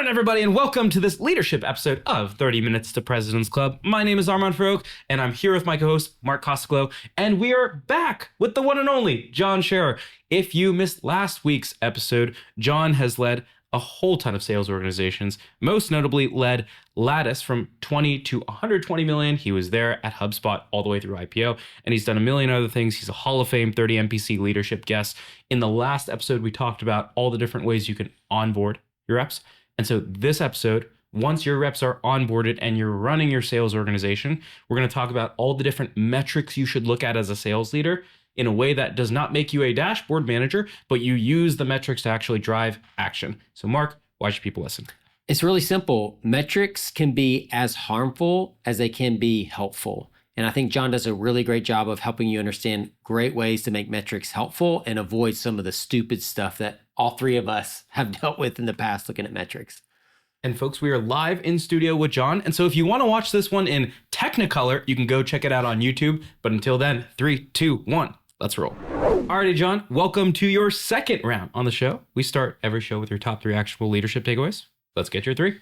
morning, everybody, and welcome to this leadership episode of 30 Minutes to President's Club. My name is Armand Farouk, and I'm here with my co-host, Mark Costaclo, and we are back with the one and only John Sherer. If you missed last week's episode, John has led a whole ton of sales organizations, most notably led Lattice from 20 to 120 million. He was there at HubSpot all the way through IPO, and he's done a million other things. He's a Hall of Fame 30 MPC leadership guest. In the last episode, we talked about all the different ways you can onboard your reps. And so this episode, once your reps are onboarded and you're running your sales organization, we're going to talk about all the different metrics you should look at as a sales leader in a way that does not make you a dashboard manager, but you use the metrics to actually drive action. So Mark, why should people listen? It's really simple. Metrics can be as harmful as they can be helpful. And I think John does a really great job of helping you understand great ways to make metrics helpful and avoid some of the stupid stuff that all three of us have dealt with in the past looking at metrics. And folks, we are live in studio with John. And so if you want to watch this one in Technicolor, you can go check it out on YouTube. But until then, 3, 2, 1, let's roll. Alrighty, John, welcome to your second round on the show. We start every show with your top 3 actionable leadership takeaways. Let's get your 3.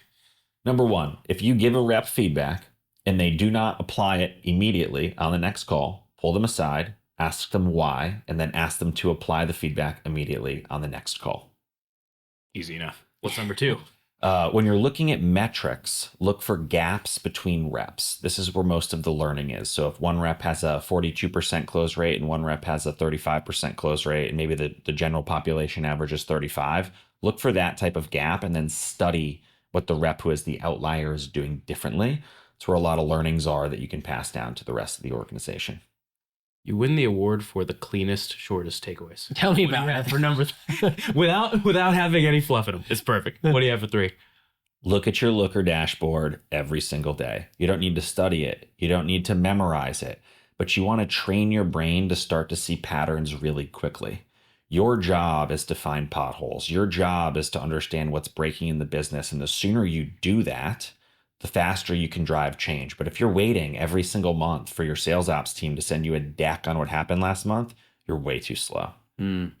Number 1, if you give a rep feedback and they do not apply it immediately on the next call, pull them aside, ask them why, and then ask them to apply the feedback immediately on the next call. Easy enough. What's number 2? When you're looking at metrics, look for gaps between reps. This is where most of the learning is. So if one rep has a 42% close rate and one rep has a 35% close rate, and maybe the general population average is 35, look for that type of gap and then study what the rep who is the outlier is doing differently. It's where a lot of learnings are that you can pass down to the rest of the organization. You win the award for the cleanest, shortest takeaways. Tell me about it. For number 3, without having any fluff in them. It's perfect. What do you have for 3? Look at your Looker dashboard every single day. You don't need to study it. You don't need to memorize it, but you want to train your brain to start to see patterns really quickly. Your job is to find potholes. Your job is to understand what's breaking in the business. And the sooner you do that, the faster you can drive change. But if you're waiting every single month for your sales ops team to send you a deck on what happened last month, you're way too slow. All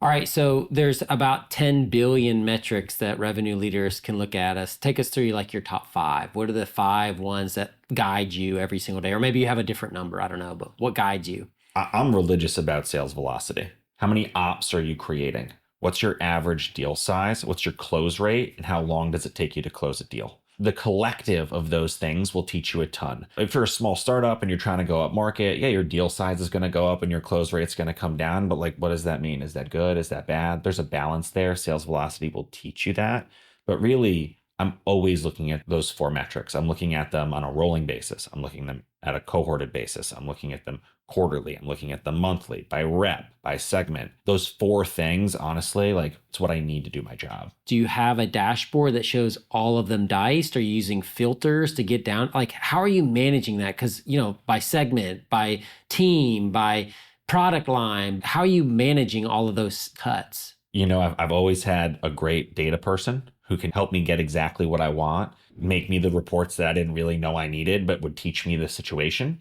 right, so there's about 10 billion metrics that revenue leaders can look at. Take us through like your top 5. What are the 5 ones that guide you every single day? Or maybe you have a different number, I don't know, but what guides you? I'm religious about sales velocity. How many ops are you creating? What's your average deal size? What's your close rate? And how long does it take you to close a deal? The collective of those things will teach you a ton. If you're a small startup and you're trying to go up market, yeah, your deal size is going to go up and your close rate's going to come down. But like, what does that mean? Is that good? Is that bad? There's a balance there. Sales velocity will teach you that. But really, I'm always looking at those 4 metrics. I'm looking at them on a rolling basis. I'm looking at them at a cohorted basis. I'm looking at them quarterly. I'm looking at them monthly, by rep, by segment. Those 4 things, honestly, like it's what I need to do my job. Do you have a dashboard that shows all of them diced? Are you using filters to get down? Like, how are you managing that? Because, by segment, by team, by product line, how are you managing all of those cuts? I've always had a great data person who can help me get exactly what I want, make me the reports that I didn't really know I needed, but would teach me the situation.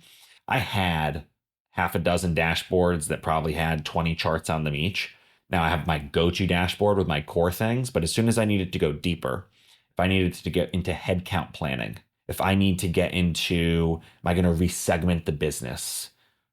I had half a dozen dashboards that probably had 20 charts on them each. Now I have my go-to dashboard with my core things, but as soon as I needed to go deeper, if I needed to get into headcount planning, if I need to get into, am I going to resegment the business?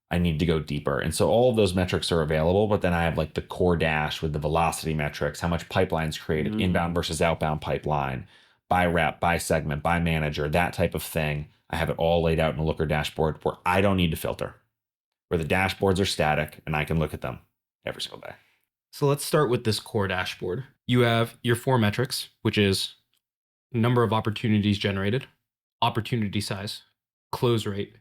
I need to go deeper. And so all of those metrics are available, but then I have like the core dash with the velocity metrics, how much pipeline's created, inbound versus outbound pipeline, by rep, by segment, by manager, that type of thing. I have it all laid out in a Looker dashboard where I don't need to filter, where the dashboards are static and I can look at them every single day. So let's start with this core dashboard. You have your 4 metrics, which is number of opportunities generated, opportunity size, close rate,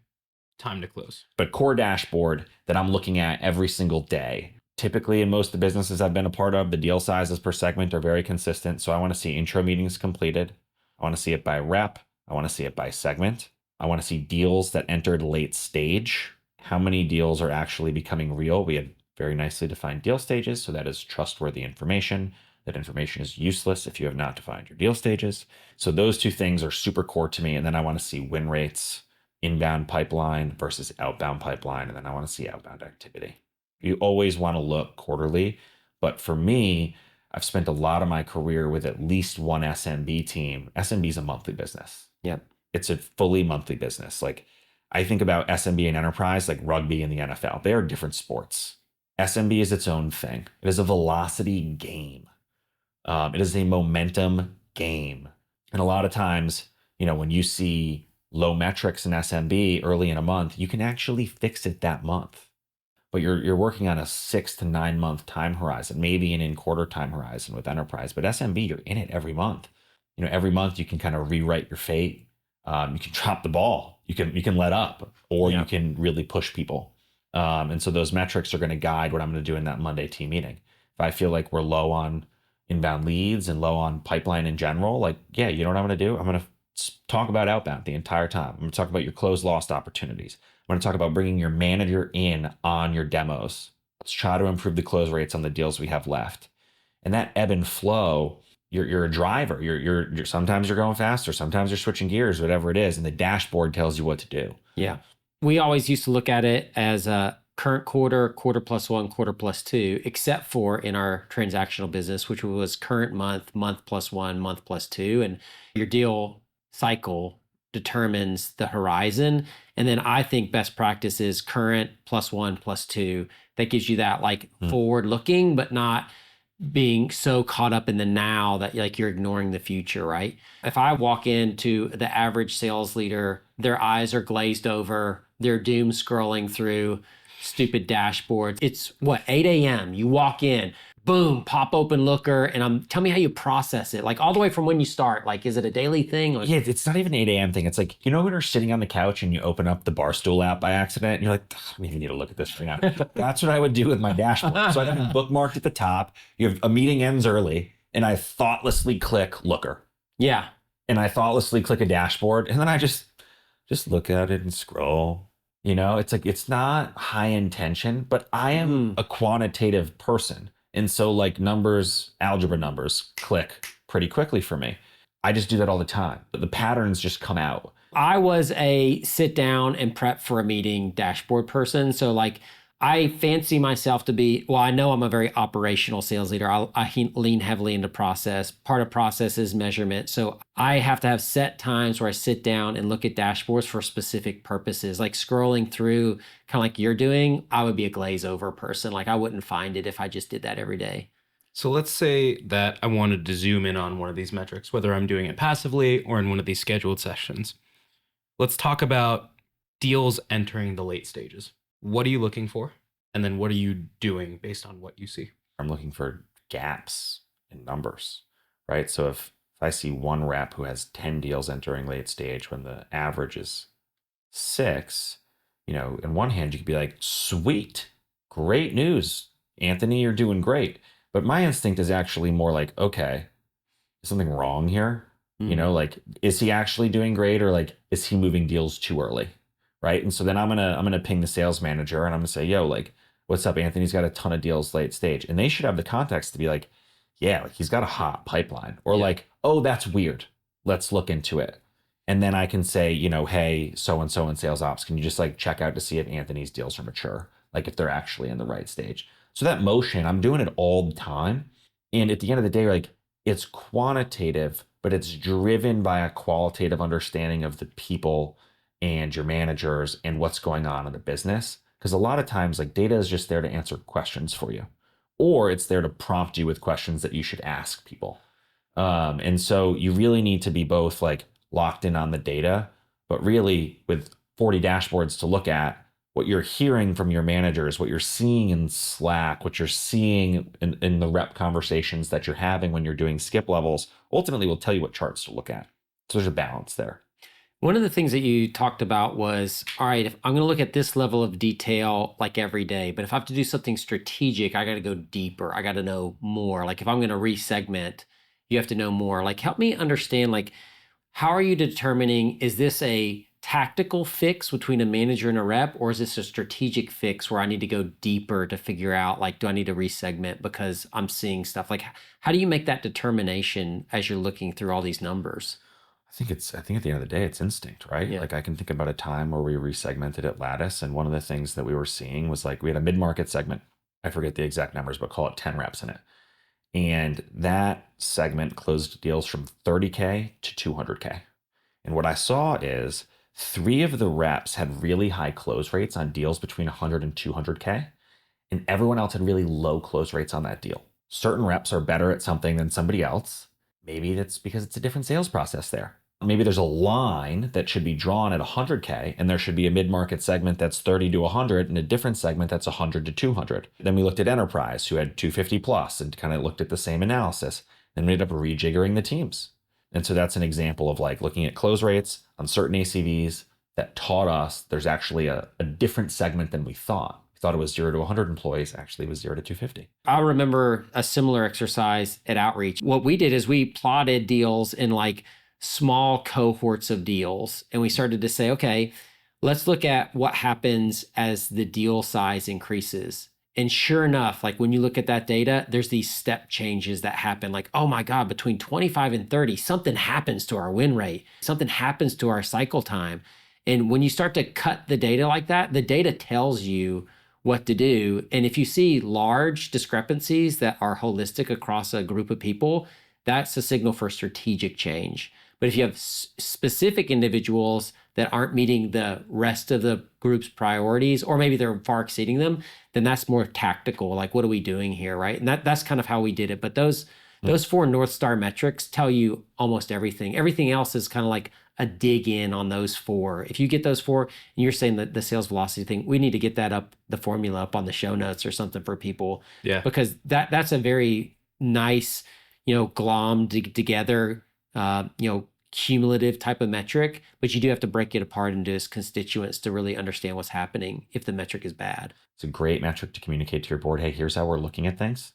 time to close. But core dashboard that I'm looking at every single day. Typically in most of the businesses I've been a part of, the deal sizes per segment are very consistent. So I want to see intro meetings completed. I want to see it by rep. I want to see it by segment. I want to see deals that entered late stage. How many deals are actually becoming real? We have very nicely defined deal stages. So that is trustworthy information. That information is useless if you have not defined your deal stages. So those 2 things are super core to me. And then I want to see win rates, inbound pipeline versus outbound pipeline. And then I want to see outbound activity. You always want to look quarterly. But for me, I've spent a lot of my career with at least one SMB team. SMB is a monthly business. Yep. It's a fully monthly business. Like I think about SMB and enterprise, like rugby and the NFL. They are different sports. SMB is its own thing. It is a velocity game. It is a momentum game. And a lot of times, when you see low metrics in SMB early in a month, you can actually fix it that month. But you're working on a 6 to 9 month time horizon, maybe an in-quarter time horizon with enterprise. But SMB, you're in it every month. Every month you can kind of rewrite your fate. You can drop the ball. You can let up, or you can really push people. And so those metrics are going to guide what I'm going to do in that Monday team meeting. If I feel like we're low on inbound leads and low on pipeline in general, you know what I'm going to do? I'm going to talk about outbound the entire time. I'm going to talk about your closed lost opportunities. I'm going to talk about bringing your manager in on your demos. Let's try to improve the close rates on the deals we have left. And that ebb and flow, you're a driver. You're sometimes you're going faster, sometimes you're switching gears, whatever it is, and the dashboard tells you what to do. Yeah. We always used to look at it as a current quarter, quarter plus one, quarter plus two, except for in our transactional business, which was current month, month plus one, month plus two. And your deal cycle determines the horizon. And then I think best practice is current plus one plus two. That gives you that forward looking, but not being so caught up in the now that you're ignoring the future, right? If I walk into the average sales leader, their eyes are glazed over, they're doom scrolling through stupid dashboards. It's 8 a.m. You walk in, boom, pop open Looker, and tell me how you process it. All the way from when you start. Is it a daily thing? Yeah, it's not even 8 a.m. thing. It's when you're sitting on the couch and you open up the Barstool app by accident, and you're like, I don't even need to look at this right now. That's what I would do with my dashboard. So I have it bookmarked at the top. You have a meeting ends early, and I thoughtlessly click Looker. Yeah. And I thoughtlessly click a dashboard, and then I just look at it and scroll. It's not high intention, but I am a quantitative person. And so numbers, algebra numbers click pretty quickly for me. I just do that all the time. The patterns just come out. I was a sit down and prep for a meeting dashboard person. So I fancy myself to be, I know I'm a very operational sales leader. I lean heavily into process. Part of process is measurement. So I have to have set times where I sit down and look at dashboards for specific purposes. Scrolling through, kind of like you're doing, I would be a glaze over person. I wouldn't find it if I just did that every day. So let's say that I wanted to zoom in on one of these metrics, whether I'm doing it passively or in one of these scheduled sessions. Let's talk about deals entering the late stages. What are you looking for? And then what are you doing based on what you see? I'm looking for gaps in numbers, right? So if I see one rep who has 10 deals entering late stage when the average is 6, in one hand, you could be like, sweet, great news, Anthony, you're doing great. But my instinct is actually more like, okay, is something wrong here? Is he actually doing great, or is he moving deals too early? Right. And so then I'm gonna ping the sales manager and I'm gonna say, yo, what's up, Anthony's got a ton of deals late stage. And they should have the context to be like, yeah, he's got a hot pipeline. Or oh, that's weird. Let's look into it. And then I can say, hey, so-and-so in sales ops, can you just check out to see if Anthony's deals are mature? If they're actually in the right stage. So that motion, I'm doing it all the time. And at the end of the day, it's quantitative, but it's driven by a qualitative understanding of the people and your managers and what's going on in the business. Because a lot of times data is just there to answer questions for you, or it's there to prompt you with questions that you should ask people. And so you really need to be both locked in on the data, but really with 40 dashboards to look at, what you're hearing from your managers, what you're seeing in Slack, what you're seeing in the rep conversations that you're having when you're doing skip levels, ultimately will tell you what charts to look at. So there's a balance there. One of the things that you talked about was, all right, if I'm going to look at this level of detail every day, but if I have to do something strategic, I got to go deeper. I got to know more. If I'm going to resegment, you have to know more. Help me understand, how are you determining, is this a tactical fix between a manager and a rep, or is this a strategic fix where I need to go deeper to figure out, do I need to resegment because I'm seeing stuff? How do you make that determination as you're looking through all these numbers? I think at the end of the day, it's instinct, right? Yeah. I can think about a time where we resegmented at Lattice, and one of the things that we were seeing was we had a mid-market segment. I forget the exact numbers, but call it 10 reps in it. And that segment closed deals from 30K to 200K. And what I saw is 3 of the reps had really high close rates on deals between 100 and 200K, and everyone else had really low close rates on that deal. Certain reps are better at something than somebody else. Maybe that's because it's a different sales process there. Maybe there's a line that should be drawn at 100K, and there should be a mid-market segment that's 30 to 100 and a different segment that's 100 to 200. Then we looked at enterprise, who had 250 plus, and kind of looked at the same analysis. Then we ended up rejiggering the teams. And so that's an example of like looking at close rates on certain ACVs that taught us there's actually a different segment than we thought. We thought it was 0 to 100 employees. Actually, it was 0 to 250. I remember a similar exercise at Outreach. What we did is we plotted deals in like small cohorts of deals. And we started to say, okay, let's look at what happens as the deal size increases. And sure enough, like when you look at that data, there's these step changes that happen. Like, oh my God, between 25 and 30, something happens to our win rate. Something happens to our cycle time. And when you start to cut the data like that, the data tells you what to do. And if you see large discrepancies that are holistic across a group of people, that's a signal for strategic change. But if you have specific individuals that aren't meeting the rest of the group's priorities, or maybe they're far exceeding them, then that's more tactical. Like, what are we doing here, right? And that's kind of how we did it. But those 4 North Star metrics tell you almost everything. Everything else is kind of like a dig in on those 4. If you get those 4, and you're saying that the sales velocity thing, we need to get that up, the formula up on the show notes or something for people. Yeah. Because that's a very nice, glommed together, cumulative type of metric, but you do have to break it apart into its constituents to really understand what's happening if the metric is bad. It's a great metric to communicate to your board. Hey, here's how we're looking at things.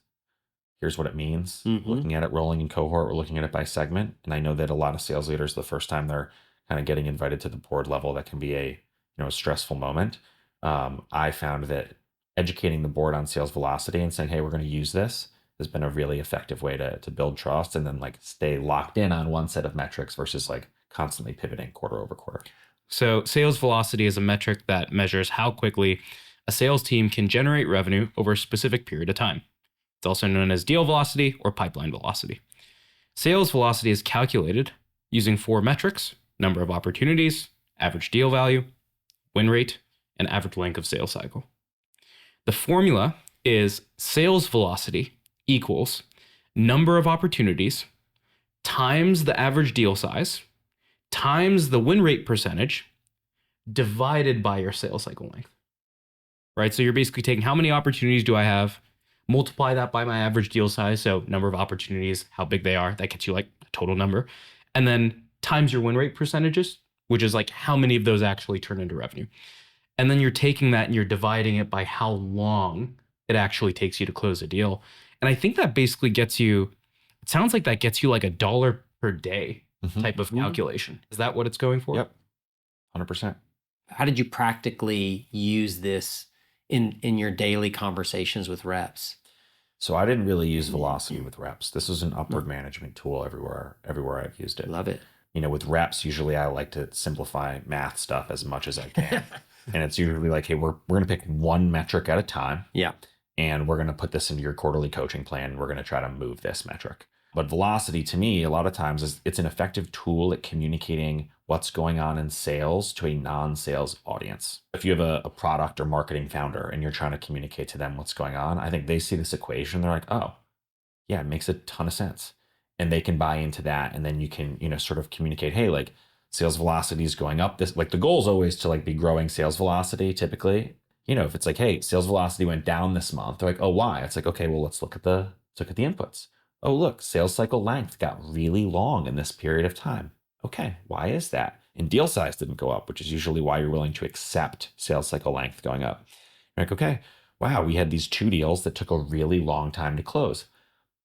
Here's what it means. Looking at it rolling in cohort, we're looking at it by segment. And I know that a lot of sales leaders, the first time they're kind of getting invited to the board level, that can be a stressful moment. I found that educating the board on sales velocity and saying, hey, we're going to use this, has been a really effective way to build trust and then like stay locked in on one set of metrics versus like constantly pivoting quarter over quarter. So sales velocity is a metric that measures how quickly a sales team can generate revenue over a specific period of time. It's also known as deal velocity or pipeline velocity. Sales velocity is calculated using 4 metrics: number of opportunities, average deal value, win rate, and average length of sales cycle. The formula is sales velocity equals number of opportunities times the average deal size times the win rate percentage divided by your sales cycle length, right? So you're basically taking how many opportunities do I have, multiply that by my average deal size, so number of opportunities, how big they are, that gets you like a total number, and then times your win rate percentages, which is like how many of those actually turn into revenue. And then you're taking that and you're dividing it by how long it actually takes you to close a deal. And I think that basically gets you, it sounds like that gets you like $1 per day type of calculation. Is that what it's going for? Yep. 100%. How did you practically use this in your daily conversations with reps? So I didn't really use velocity with reps. This was an upward management tool everywhere I've used it. Love it. With reps, usually I like to simplify math stuff as much as I can. And it's usually like, hey, we're going to pick one metric at a time. Yeah. And we're going to put this into your quarterly coaching plan. We're going to try to move this metric. But velocity to me, a lot of times it's an effective tool at communicating what's going on in sales to a non-sales audience. If you have a product or marketing founder and you're trying to communicate to them what's going on, I think they see this equation. They're like, oh, yeah, it makes a ton of sense. And they can buy into that. And then you can, sort of communicate, hey, like sales velocity is going up. This, like the goal is always to like be growing sales velocity typically. If it's like, hey, sales velocity went down this month, they're like, oh, why? It's like, okay, well, let's look at the inputs. Oh, look, sales cycle length got really long in this period of time. Okay, why is that? And deal size didn't go up, which is usually why you're willing to accept sales cycle length going up. You're like, okay, wow, we had these 2 deals that took a really long time to close.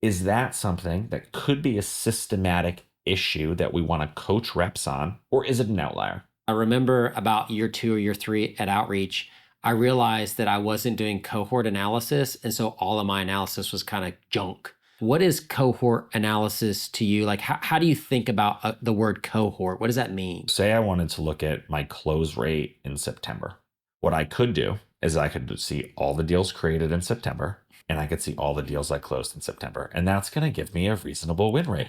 Is that something that could be a systematic issue that we want to coach reps on, or is it an outlier? I remember about year 2 or year 3 at Outreach, I realized that I wasn't doing cohort analysis. And so all of my analysis was kind of junk. What is cohort analysis to you? Like, how do you think about the word cohort? What does that mean? Say I wanted to look at my close rate in September. What I could do is I could see all the deals created in September and I could see all the deals I closed in September. And that's going to give me a reasonable win rate,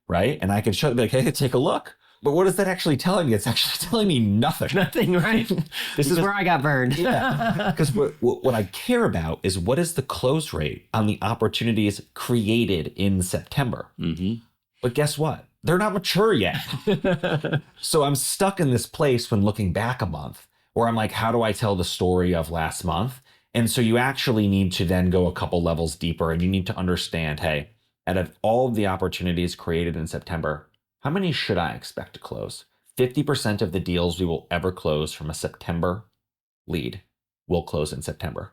right? And I can show them, like, hey, take a look. But what is that actually telling me? It's actually telling me nothing. Nothing, right? This is where I got burned. Yeah, because what I care about is what is the close rate on the opportunities created in September. Mm-hmm. But guess what? They're not mature yet. So I'm stuck in this place when looking back a month where I'm like, how do I tell the story of last month? And so you actually need to then go a couple levels deeper, and you need to understand, hey, out of all of the opportunities created in September, how many should I expect to close? 50% of the deals we will ever close from a September lead will close in September.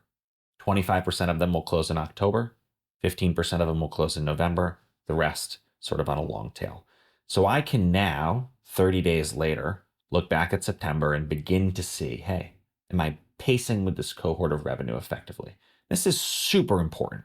25% of them will close in October. 15% of them will close in November. The rest sort of on a long tail. So I can now, 30 days later, look back at September and begin to see, hey, am I pacing with this cohort of revenue effectively? This is super important,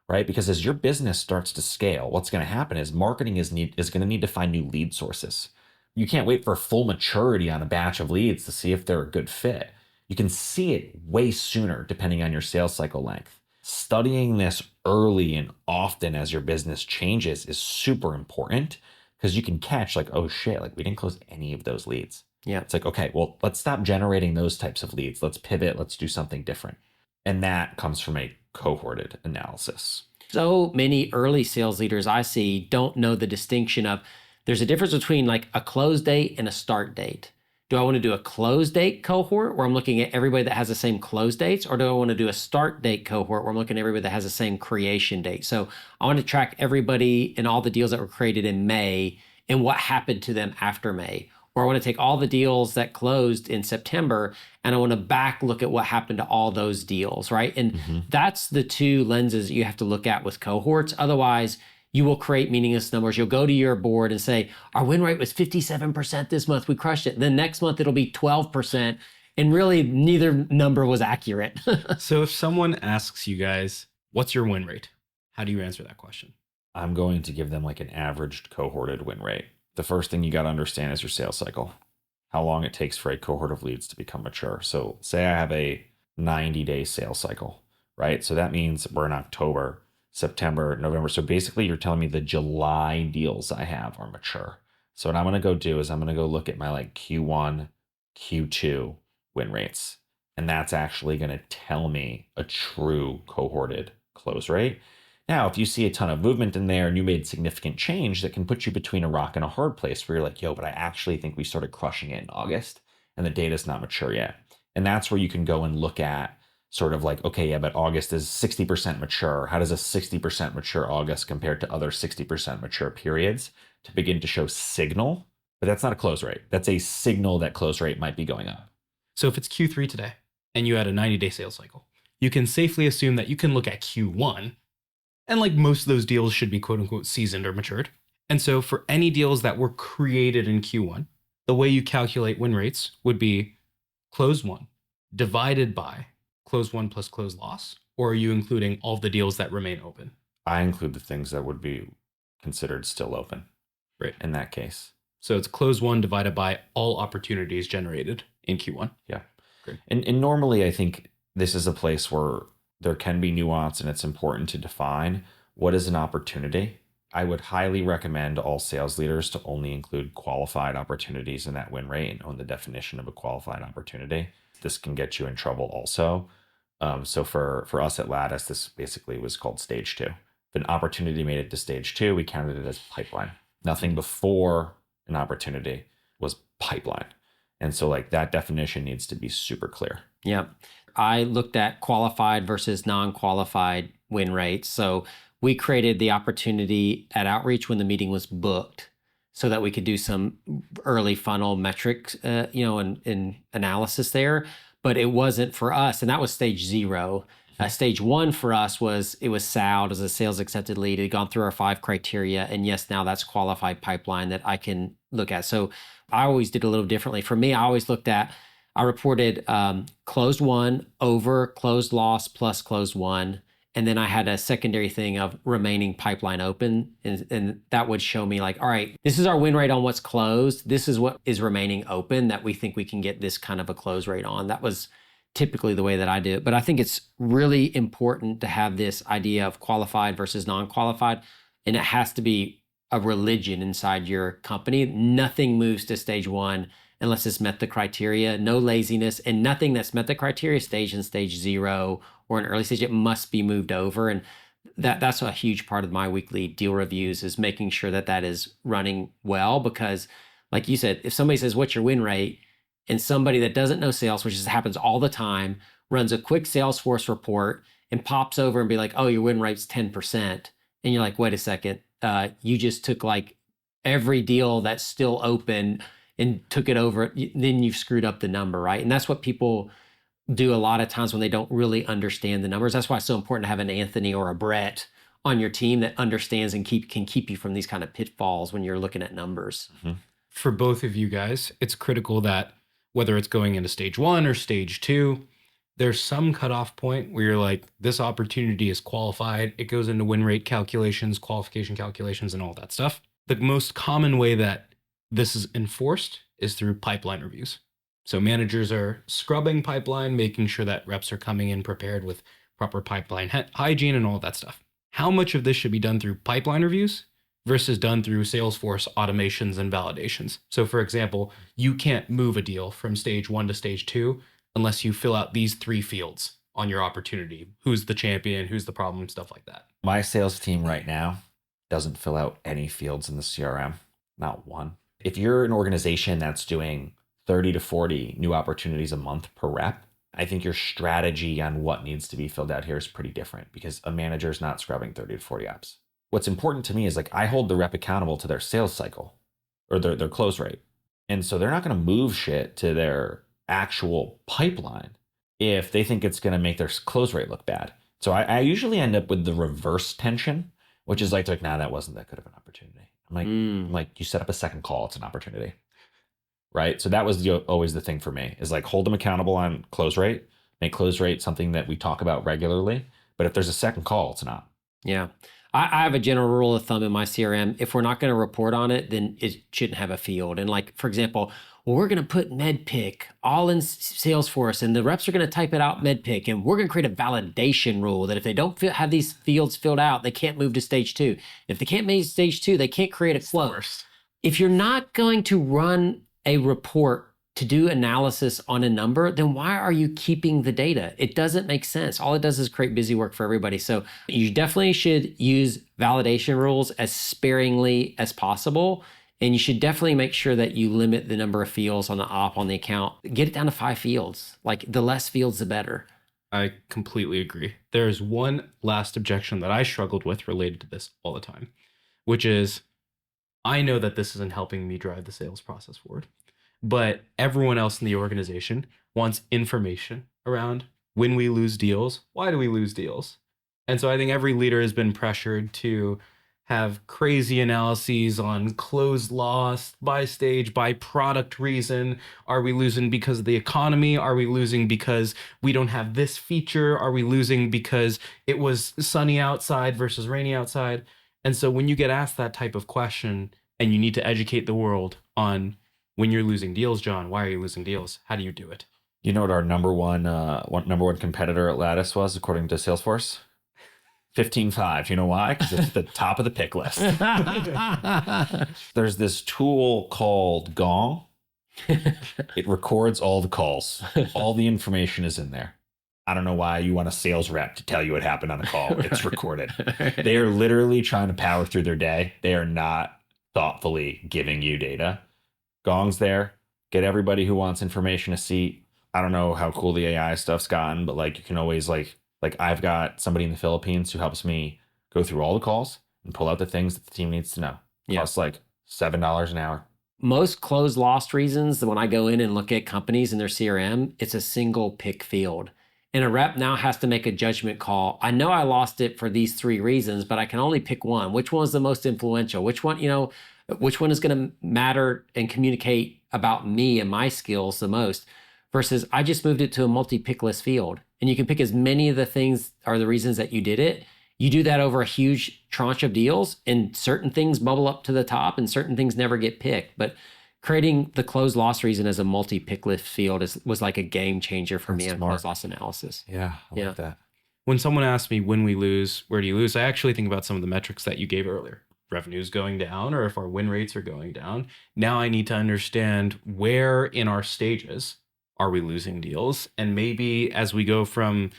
right? Because as your business starts to scale, what's going to happen is marketing is going to need to find new lead sources. You can't wait for full maturity on a batch of leads to see if they're a good fit. You can see it way sooner depending on your sales cycle length. Studying this early and often as your business changes is super important, because you can catch like, oh shit, like we didn't close any of those leads. Yeah. It's like, okay, well, let's stop generating those types of leads. Let's pivot. Let's do something different. And that comes from a cohorted analysis. So many early sales leaders I see don't know the distinction of, there's a difference between like a close date and a start date. Do I want to do a close date cohort where I'm looking at everybody that has the same close dates? Or do I want to do a start date cohort where I'm looking at everybody that has the same creation date? So I want to track everybody and all the deals that were created in May and what happened to them after May. Or I want to take all the deals that closed in September and I want to back look at what happened to all those deals, right? And that's the two lenses you have to look at with cohorts. Otherwise, you will create meaningless numbers. You'll go to your board and say, our win rate was 57% this month. We crushed it. Then next month, it'll be 12%. And really, neither number was accurate. So if someone asks you guys, what's your win rate? How do you answer that question? I'm going to give them like an averaged cohorted win rate. The first thing you got to understand is your sales cycle, how long it takes for a cohort of leads to become mature. So say I have a 90-day sales cycle, right? So that means we're in October, September, November. So basically you're telling me the July deals I have are mature. So what I'm going to go do is I'm going to go look at my like Q1, Q2 win rates. And that's actually going to tell me a true cohorted close rate. Now, if you see a ton of movement in there and you made significant change, that can put you between a rock and a hard place where you're like, yo, but I actually think we started crushing it in August and the data's not mature yet. And that's where you can go and look at sort of like, okay, yeah, but August is 60% mature. How does a 60% mature August compare to other 60% mature periods to begin to show signal? But that's not a close rate. That's a signal that close rate might be going up. So if it's Q3 today and you had a 90-day sales cycle, you can safely assume that you can look at Q1 and like most of those deals should be quote unquote seasoned or matured. And so for any deals that were created in Q1, the way you calculate win rates would be close one divided by close one plus close loss. Or are you including all the deals that remain open? I include the things that would be considered still open. Right. In that case. So it's close one divided by all opportunities generated in Q1. Yeah. Great. And normally I think this is a place where there can be nuance and it's important to define what is an opportunity. I would highly recommend all sales leaders to only include qualified opportunities in that win rate and own the definition of a qualified opportunity. This can get you in trouble also. So for us at Lattice, this basically was called stage 2. If an opportunity made it to stage 2, we counted it as pipeline. Nothing before an opportunity was pipeline. And so like that definition needs to be super clear. Yeah. I looked at qualified versus non-qualified win rates. So we created the opportunity at Outreach when the meeting was booked so that we could do some early funnel metrics, and analysis there. But it wasn't for us. And that was stage 0. Stage 1 for us was SALD as a sales accepted lead. It had gone through our 5 criteria. And yes, now that's qualified pipeline that I can look at. So I always did a little differently. For me, I reported closed one over closed loss plus closed one. And then I had a secondary thing of remaining pipeline open. And that would show me like, all right, this is our win rate on what's closed. This is what is remaining open that we think we can get this kind of a close rate on. That was typically the way that I do it. But I think it's really important to have this idea of qualified versus non-qualified. And it has to be a religion inside your company. Nothing moves to stage 1 unless it's met the criteria, no laziness, and nothing that's met the criteria stage in stage 0 or an early stage, it must be moved over. And that's a huge part of my weekly deal reviews, is making sure that that is running well. Because like you said, if somebody says, what's your win rate? And somebody that doesn't know sales, which happens all the time, runs a quick Salesforce report and pops over and be like, oh, your win rate's 10%. And you're like, wait a second, you just took like every deal that's still open and took it over, then you've screwed up the number, right? And that's what people do a lot of times when they don't really understand the numbers. That's why it's so important to have an Anthony or a Brett on your team that understands and can keep you from these kind of pitfalls when you're looking at numbers. Mm-hmm. For both of you guys, it's critical that whether it's going into stage 1 or stage 2, there's some cutoff point where you're like, this opportunity is qualified. It goes into win rate calculations, qualification calculations, and all that stuff. The most common way that this is enforced is through pipeline reviews. So managers are scrubbing pipeline, making sure that reps are coming in prepared with proper pipeline hygiene and all that stuff. How much of this should be done through pipeline reviews versus done through Salesforce automations and validations? So for example, you can't move a deal from stage 1 to stage 2 unless you fill out these 3 fields on your opportunity. Who's the champion? Who's the problem? Stuff like that. My sales team right now doesn't fill out any fields in the CRM, not one. If you're an organization that's doing 30 to 40 new opportunities a month per rep, I think your strategy on what needs to be filled out here is pretty different, because a manager is not scrubbing 30 to 40 apps. What's important to me is like, I hold the rep accountable to their sales cycle or their close rate. And so they're not going to move shit to their actual pipeline if they think it's going to make their close rate look bad. So I usually end up with the reverse tension, which is like, nah, that wasn't that good of an opportunity. I'm like, you set up a second call, it's an opportunity. Right? So that was always the thing for me, is like, hold them accountable on close rate, make close rate something that we talk about regularly. But if there's a second call, it's not. Yeah. I have a general rule of thumb in my CRM. If we're not going to report on it, then it shouldn't have a field. And like, for example, well, we're going to put MedPick all in Salesforce, and the reps are going to type it out MedPick, and we're going to create a validation rule that if they don't have these fields filled out, they can't move to stage 2. If they can't move to stage 2, they can't create a close. If you're not going to run a report to do analysis on a number, then why are you keeping the data? It doesn't make sense. All it does is create busy work for everybody. So you definitely should use validation rules as sparingly as possible. And you should definitely make sure that you limit the number of fields on the account. Get it down to 5 fields. Like, the less fields, the better. I completely agree. There's one last objection that I struggled with related to this all the time, which is, I know that this isn't helping me drive the sales process forward, but everyone else in the organization wants information around when we lose deals, why do we lose deals? And so I think every leader has been pressured to have crazy analyses on close loss by stage, by product reason. Are we losing because of the economy? Are we losing because we don't have this feature? Are we losing because it was sunny outside versus rainy outside? And so when you get asked that type of question and you need to educate the world on, when you're losing deals, John, why are you losing deals? How do you do it? You know what our number one competitor at Lattice was, according to Salesforce? 15.5. You know why? Because it's at the top of the pick list. There's this tool called Gong. It records all the calls. All the information is in there. I don't know why you want a sales rep to tell you what happened on a call. It's recorded. They are literally trying to power through their day. They are not thoughtfully giving you data. Gong's there. Get everybody who wants information a seat. I don't know how cool the AI stuff's gotten, but like, you can always like I've got somebody in the Philippines who helps me go through all the calls and pull out the things that the team needs to know. Yeah. Costs like $7 an hour. Most close lost reasons, when I go in and look at companies in their CRM, it's a single pick field. And a rep now has to make a judgment call. I know I lost it for these 3 reasons, but I can only pick one. Which one is the most influential? Which one is going to matter and communicate about me and my skills the most? Versus I just moved it to a multi-pick list field. And you can pick as many of the things are the reasons that you did it. You do that over a huge tranche of deals, and certain things bubble up to the top and certain things never get picked. But Creating the close loss reason as a multi-pick list field was like a game changer for me in close loss analysis. Yeah, I like that. When someone asks me when we lose, where do you lose? I actually think about some of the metrics that you gave earlier. Revenue's going down, or if our win rates are going down. Now I need to understand where in our stages are we losing deals? And maybe as we go from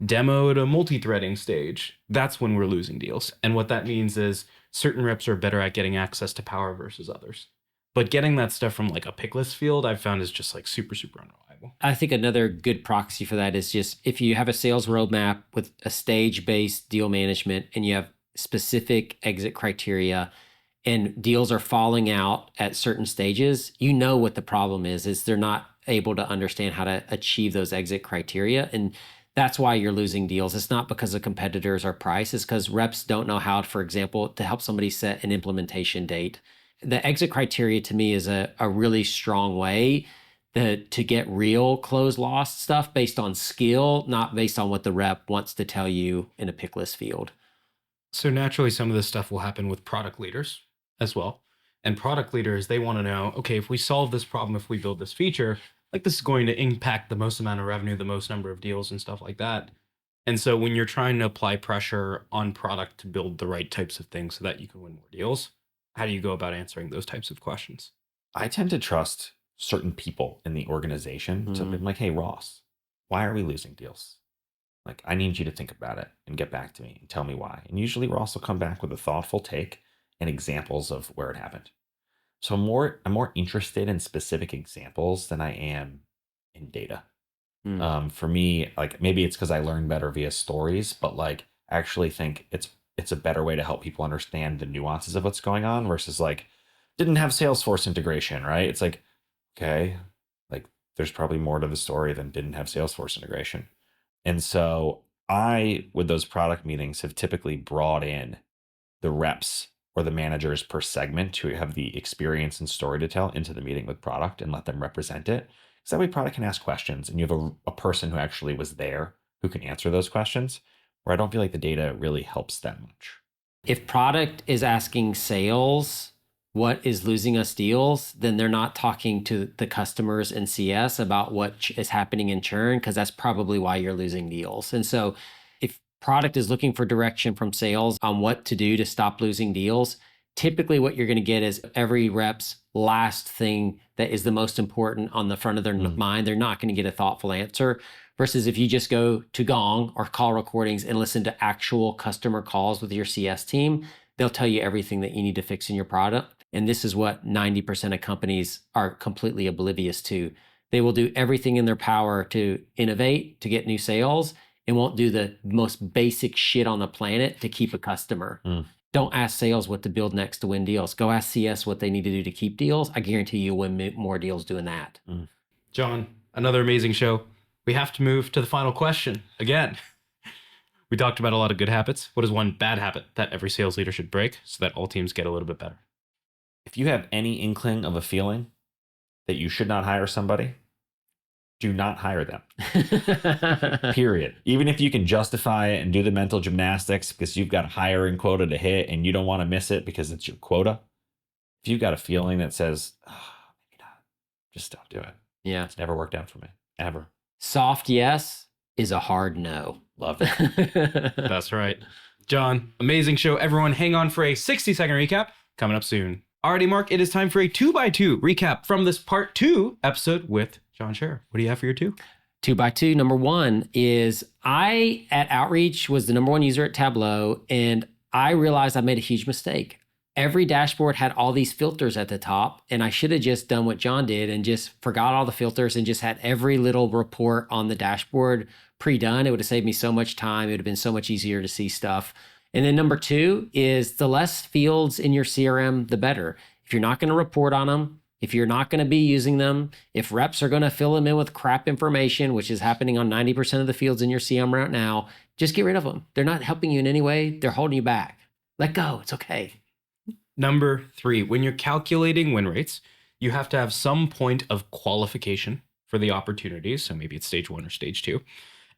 demo to multi-threading stage, that's when we're losing deals. And what that means is certain reps are better at getting access to power versus others. But getting that stuff from like a pick list field, I've found is just like super, super unreliable. I think another good proxy for that is just if you have a sales roadmap with a stage-based deal management and you have specific exit criteria and deals are falling out at certain stages, you know what the problem is they're not able to understand how to achieve those exit criteria. And that's why you're losing deals. It's not because of competitors or price. It's because reps don't know how, for example, to help somebody set an implementation date. The exit criteria to me is a really strong way to get real close loss stuff based on skill, not based on what the rep wants to tell you in a pick list field. So naturally, some of this stuff will happen with product leaders as well. And product leaders, they want to know, okay, if we solve this problem, if we build this feature, like this is going to impact the most amount of revenue, the most number of deals and stuff like that. And so when you're trying to apply pressure on product to build the right types of things so that you can win more deals, how do you go about answering those types of questions? I tend to trust certain people in the organization. So I'm like, hey, Ross, why are we losing deals? Like, I need you to think about it and get back to me and tell me why. And usually Ross will come back with a thoughtful take and examples of where it happened. So I'm more interested in specific examples than I am in data. For me, like maybe it's because I learn better via stories, but like I actually think it's a better way to help people understand the nuances of what's going on versus like didn't have Salesforce integration, right? It's like, okay, like there's probably more to the story than didn't have Salesforce integration. And so I, with those product meetings, have typically brought in the reps or the managers per segment to have the experience and story to tell into the meeting with product and let them represent it. So that way product can ask questions and you have a person who actually was there who can answer those questions, where I don't feel like the data really helps that much. If product is asking sales, what is losing us deals, then they're not talking to the customers in CS about what is happening in churn, because that's probably why you're losing deals. And so if product is looking for direction from sales on what to do to stop losing deals, typically what you're going to get is every rep's last thing that is the most important on the front of their mind. They're not going to get a thoughtful answer. Versus if you just go to Gong or call recordings and listen to actual customer calls with your CS team, they'll tell you everything that you need to fix in your product. And this is what 90% of companies are completely oblivious to. They will do everything in their power to innovate, to get new sales, and won't do the most basic shit on the planet to keep a customer. Don't ask sales what to build next to win deals. Go ask CS what they need to do to keep deals. I guarantee you'll win more deals doing that. John, another amazing show. We have to move to the final question again. We talked about a lot of good habits. What is one bad habit that every sales leader should break so that all teams get a little bit better? If you have any inkling of a feeling that you should not hire somebody, do not hire them. Period. Even if you can justify it and do the mental gymnastics because you've got a hiring quota to hit and you don't want to miss it because it's your quota. If you've got a feeling that says, maybe not, just don't do it. Yeah. It's never worked out for me, ever. Soft yes is a hard no. Love it. That's right. John, amazing show. Everyone, hang on for a 60-second recap coming up soon. Alrighty, Mark, it is time for a 2x2 recap from this part 2 episode with John Sherer. What do you have for your 2? 2x2. Number 1 is I, at Outreach, was the number 1 user at Tableau, and I realized I made a huge mistake. Every dashboard had all these filters at the top, and I should have just done what John did and just forgot all the filters and just had every little report on the dashboard pre-done. It would have saved me so much time. It would have been so much easier to see stuff. And then number 2 is the less fields in your CRM, the better. If you're not going to report on them, if you're not going to be using them, if reps are going to fill them in with crap information, which is happening on 90% of the fields in your CRM right now, just get rid of them. They're not helping you in any way. They're holding you back. Let go. It's okay. Number 3, when you're calculating win rates, you have to have some point of qualification for the opportunities. So maybe it's stage 1 or stage 2.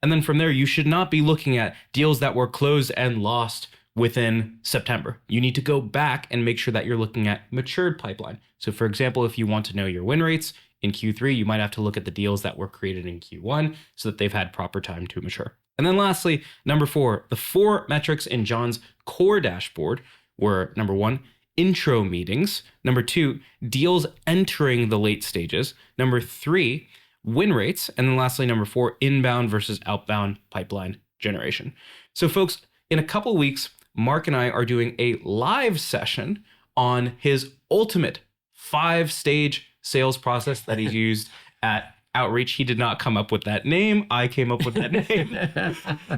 And then from there, you should not be looking at deals that were closed and lost within September. You need to go back and make sure that you're looking at matured pipeline. So for example, if you want to know your win rates in Q3, you might have to look at the deals that were created in Q1 so that they've had proper time to mature. And then lastly, number 4, the 4 metrics in John's core dashboard were number 1, intro meetings, number 2, deals entering the late stages, number 3, win rates, and then lastly, number 4, inbound versus outbound pipeline generation. So folks, in a couple weeks, Mark and I are doing a live session on his ultimate 5-stage sales process that he's used at Outreach. He did not come up with that name. I came up with that name.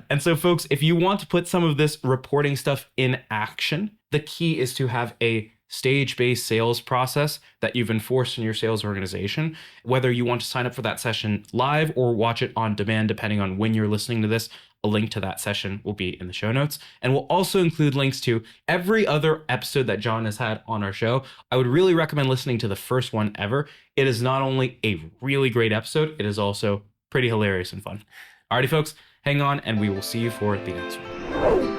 And so folks, if you want to put some of this reporting stuff in action, the key is to have a stage-based sales process that you've enforced in your sales organization. Whether you want to sign up for that session live or watch it on demand, depending on when you're listening to this, a link to that session will be in the show notes. And we'll also include links to every other episode that John has had on our show. I would really recommend listening to the first one ever. It is not only a really great episode, it is also pretty hilarious and fun. Alrighty, folks, hang on, and we will see you for the next one.